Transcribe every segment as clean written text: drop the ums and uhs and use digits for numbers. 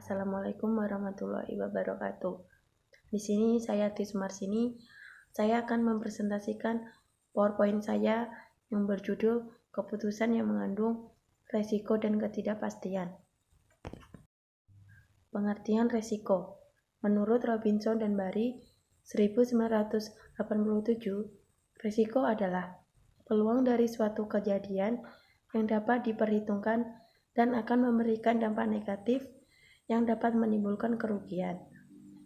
Assalamualaikum warahmatullahi wabarakatuh. Di sini saya Tismarsini. Saya akan mempresentasikan PowerPoint saya yang berjudul Keputusan yang mengandung resiko dan ketidakpastian. Pengertian resiko. Menurut Robinson dan Bari 1987, resiko adalah peluang dari suatu kejadian yang dapat diperhitungkan dan akan memberikan dampak negatif yang dapat menimbulkan kerugian.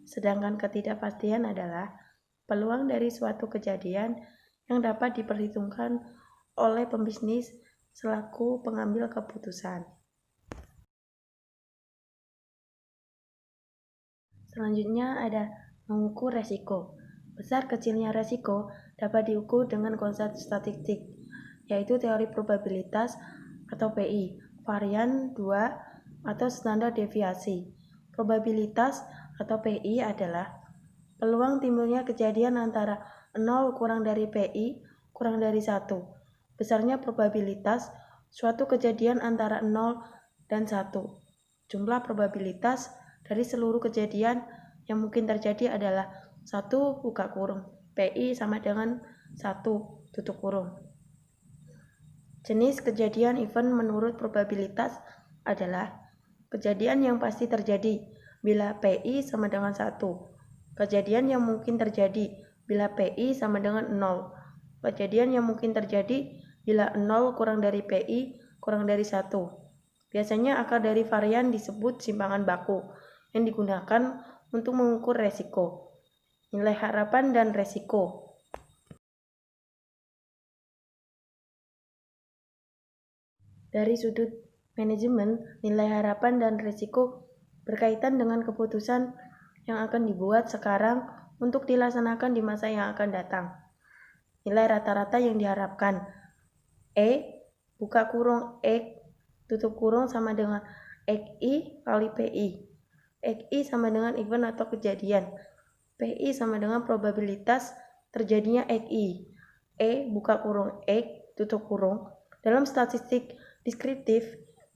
Sedangkan ketidakpastian adalah peluang dari suatu kejadian yang dapat diperhitungkan oleh pembisnis selaku pengambil keputusan. Selanjutnya ada mengukur resiko. Besar kecilnya resiko dapat diukur dengan konsep statistik, yaitu teori probabilitas atau PI, varian 2 atau standar deviasi. Probabilitas atau PI adalah peluang timbulnya kejadian antara 0 kurang dari PI kurang dari 1. Besarnya probabilitas suatu kejadian antara 0 dan 1. Jumlah probabilitas dari seluruh kejadian yang mungkin terjadi adalah 1 buka kurung. PI sama dengan 1 tutup kurung. Jenis kejadian event menurut probabilitas adalah kejadian yang pasti terjadi bila PI sama dengan 1. Kejadian yang mungkin terjadi bila PI sama dengan 0. Kejadian yang mungkin terjadi bila 0 kurang dari PI kurang dari 1. Biasanya akar dari varian disebut simpangan baku yang digunakan untuk mengukur resiko. Nilai harapan dan resiko. Dari sudut manajemen, nilai harapan dan resiko berkaitan dengan keputusan yang akan dibuat sekarang untuk dilaksanakan di masa yang akan datang. Nilai rata-rata yang diharapkan E buka kurung X tutup kurung sama dengan XI kali PI. XI sama dengan event atau kejadian. PI sama dengan probabilitas terjadinya XI. E buka kurung X tutup kurung dalam statistik deskriptif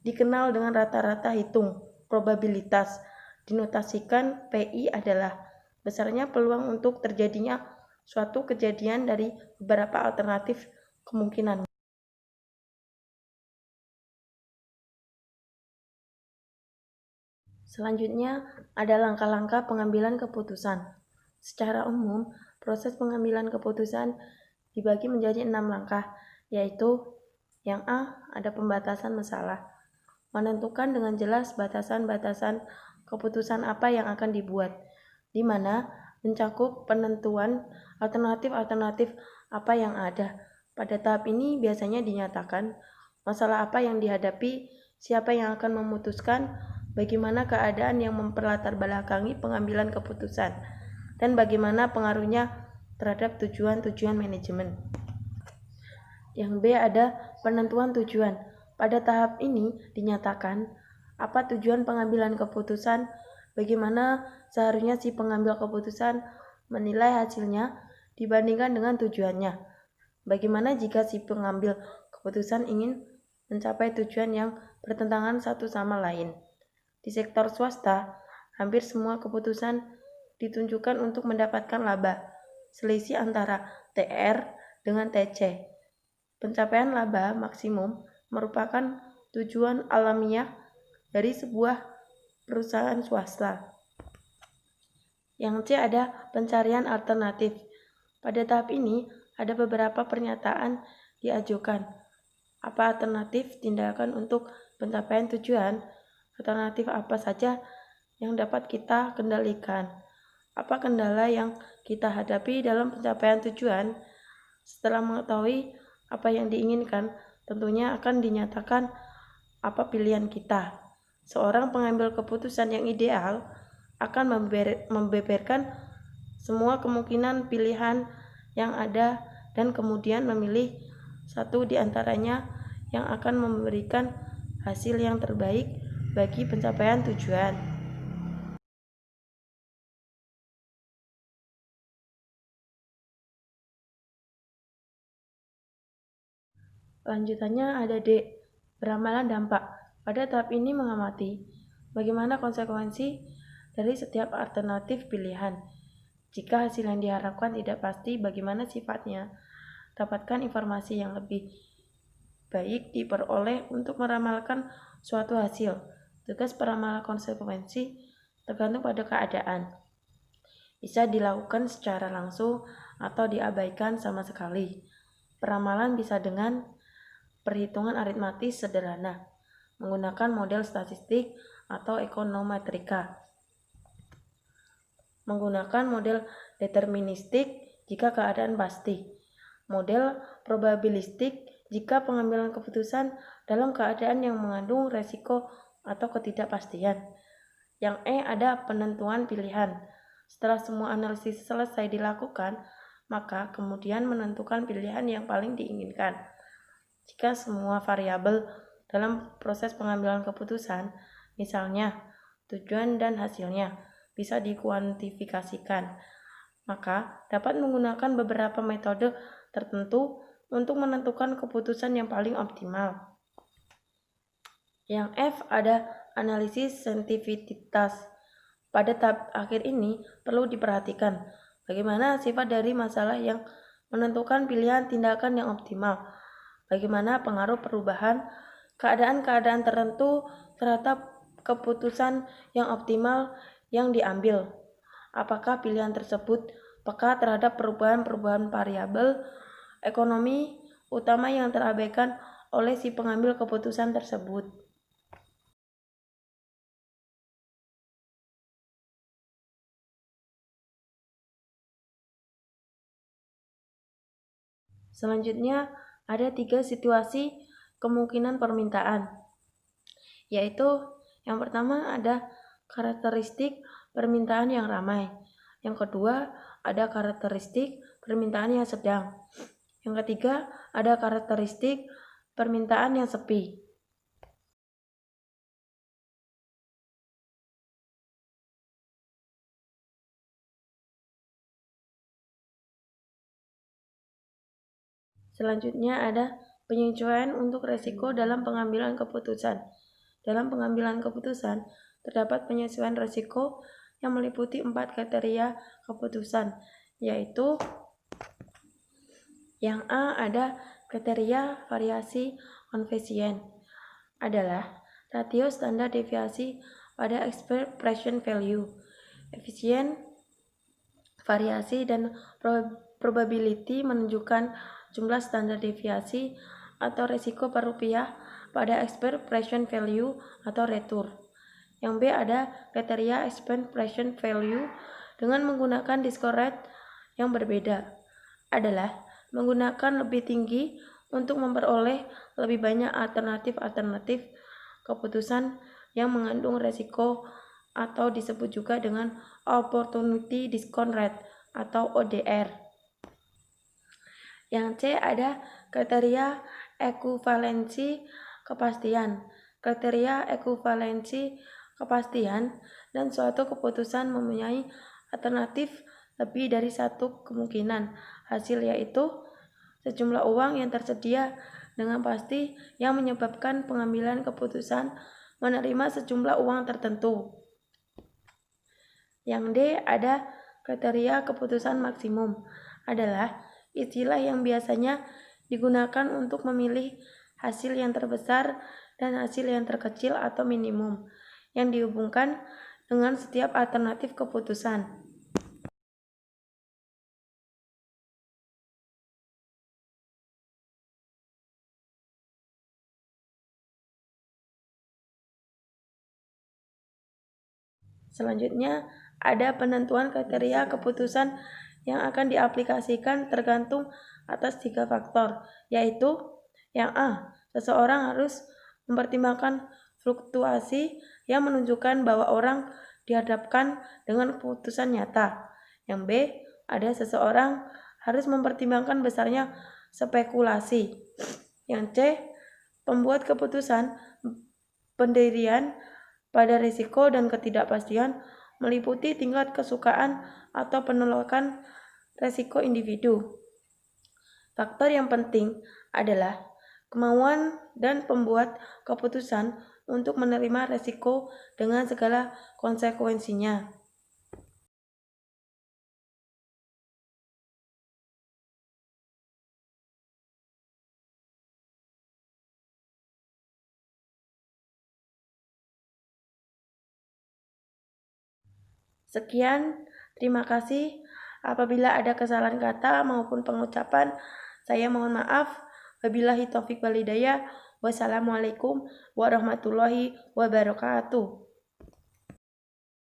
dikenal dengan rata-rata hitung probabilitas. Dinotasikan PI adalah besarnya peluang untuk terjadinya suatu kejadian dari beberapa alternatif kemungkinan. Selanjutnya ada langkah-langkah pengambilan keputusan. Secara umum, proses pengambilan keputusan dibagi menjadi 6 langkah, yaitu yang A, ada pembatasan masalah. Menentukan dengan jelas batasan-batasan keputusan apa yang akan dibuat, di mana mencakup penentuan alternatif-alternatif apa yang ada. Pada tahap ini biasanya dinyatakan masalah apa yang dihadapi, siapa yang akan memutuskan, bagaimana keadaan yang memperlatar belakangi pengambilan keputusan, dan bagaimana pengaruhnya terhadap tujuan-tujuan manajemen. Yang B ada penentuan tujuan. Pada tahap ini dinyatakan apa tujuan pengambilan keputusan, bagaimana seharusnya si pengambil keputusan menilai hasilnya dibandingkan dengan tujuannya. Bagaimana jika si pengambil keputusan ingin mencapai tujuan yang bertentangan satu sama lain. Di sektor swasta, hampir semua keputusan ditunjukkan untuk mendapatkan laba, selisih antara TR dengan TC. Pencapaian laba maksimum merupakan tujuan alamiah dari sebuah perusahaan swasta. Yang C ada pencarian alternatif. Pada tahap ini ada beberapa pernyataan diajukan. Apa alternatif tindakan untuk pencapaian tujuan? Alternatif apa saja yang dapat kita kendalikan? Apa kendala yang kita hadapi dalam pencapaian tujuan? Setelah mengetahui apa yang diinginkan, tentunya akan dinyatakan apa pilihan kita. Seorang pengambil keputusan yang ideal akan membeberkan semua kemungkinan pilihan yang ada dan kemudian memilih satu di antaranya yang akan memberikan hasil yang terbaik bagi pencapaian tujuan. Lanjutannya ada D, beramalan dampak. Pada tahap ini mengamati Bagaimana konsekuensi dari setiap alternatif pilihan? Jika hasil yang diharapkan tidak pasti, bagaimana sifatnya? Dapatkan informasi yang lebih baik diperoleh untuk meramalkan suatu hasil. Tugas peramal konsekuensi tergantung pada keadaan. Bisa dilakukan secara langsung atau diabaikan sama sekali. Peramalan bisa dengan perhitungan aritmatis sederhana, menggunakan model statistik atau ekonometrika. Menggunakan model deterministik jika keadaan pasti. Model probabilistik jika pengambilan keputusan dalam keadaan yang mengandung resiko atau ketidakpastian. Yang E ada penentuan pilihan. Setelah semua analisis selesai dilakukan, maka kemudian menentukan pilihan yang paling diinginkan. Jika semua variabel dalam proses pengambilan keputusan, misalnya tujuan dan hasilnya, bisa dikuantifikasikan, maka dapat menggunakan beberapa metode tertentu untuk menentukan keputusan yang paling optimal. Yang F ada analisis sensitivitas. Pada tahap akhir ini perlu diperhatikan bagaimana sifat dari masalah yang menentukan pilihan tindakan yang optimal, bagaimana pengaruh perubahan keadaan-keadaan tertentu terhadap keputusan yang optimal yang diambil. Apakah pilihan tersebut peka terhadap perubahan-perubahan variabel ekonomi utama yang terabaikan oleh si pengambil keputusan tersebut. Selanjutnya, ada 3 situasi kemungkinan permintaan, yaitu yang pertama ada karakteristik permintaan yang ramai, yang kedua ada karakteristik permintaan yang sedang, yang ketiga ada karakteristik permintaan yang sepi. Selanjutnya ada penyesuaian untuk resiko dalam pengambilan keputusan. Dalam pengambilan keputusan, terdapat penyesuaian resiko yang meliputi 4 kriteria keputusan, yaitu yang A ada kriteria variasi koefisien, adalah rasio standar deviasi pada expression value, efisien variasi dan probability menunjukkan jumlah standar deviasi atau risiko per rupiah pada expression value atau retur. Yang B ada kriteria expression value dengan menggunakan discount rate yang berbeda, adalah menggunakan lebih tinggi untuk memperoleh lebih banyak alternatif keputusan yang mengandung resiko atau disebut juga dengan opportunity discount rate atau ODR. Yang C ada kriteria ekuivalensi kepastian. Kriteria ekuivalensi kepastian dan suatu keputusan mempunyai alternatif lebih dari satu kemungkinan hasil, yaitu sejumlah uang yang tersedia dengan pasti yang menyebabkan pengambilan keputusan menerima sejumlah uang tertentu. Yang D ada kriteria keputusan maksimum, adalah istilah yang biasanya digunakan untuk memilih hasil yang terbesar dan hasil yang terkecil atau minimum yang dihubungkan dengan setiap alternatif keputusan. Selanjutnya, ada penentuan kriteria keputusan yang akan diaplikasikan tergantung atas 3 faktor, yaitu yang A, seseorang harus mempertimbangkan fluktuasi yang menunjukkan bahwa orang dihadapkan dengan keputusan nyata. Yang B, ada seseorang harus mempertimbangkan besarnya spekulasi. Yang C, pembuat keputusan pendirian pada risiko dan ketidakpastian meliputi tingkat kesukaan atau penolakan risiko individu. Faktor yang penting adalah kemauan dan pembuat keputusan untuk menerima resiko dengan segala konsekuensinya. Sekian, terima kasih. Apabila ada kesalahan kata maupun pengucapan, saya mohon maaf. Wabillahi taufik wal hidayah. Wassalamualaikum warahmatullahi wabarakatuh.